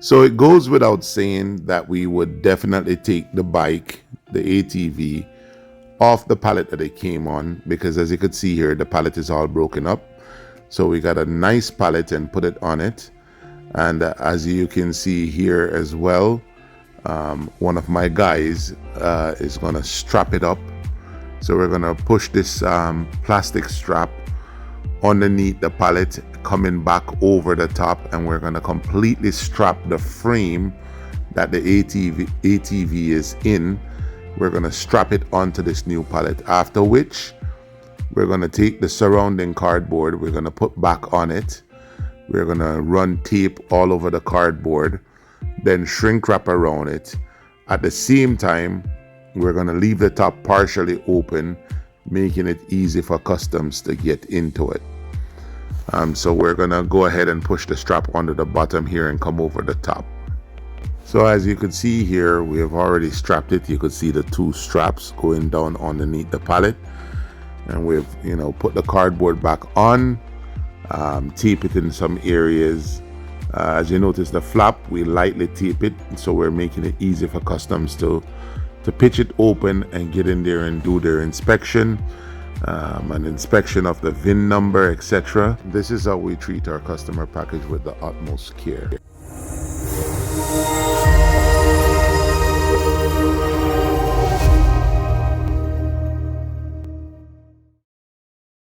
So it goes without saying that we would definitely take the bike, the ATV, off the pallet that it came on, because as you could see here, the pallet is all broken up. So we got a nice pallet and put it on it. And as you can see here as well, one of my guys is gonna strap it up. So we're gonna push this plastic strap underneath the pallet, coming back over the top, and we're gonna completely strap the frame that the ATV is in. We're gonna strap it onto this new pallet, after which we're gonna take the surrounding cardboard, we're gonna put back on it. We're gonna run tape all over the cardboard, then shrink wrap around it. At the same time, we're gonna leave the top partially open, making it easy for customs to get into it. So we're gonna go ahead and push the strap under the bottom here and come over the top. So as you can see here, we have already strapped it. You could see the two straps going down underneath the pallet, and we've put the cardboard back on, tape it in some areas. As you notice, the flap, we lightly tape it, so we're making it easy for customs to pitch it open and get in there and do their inspection, an inspection of the VIN number, etc. This is how we treat our customer package with the utmost care.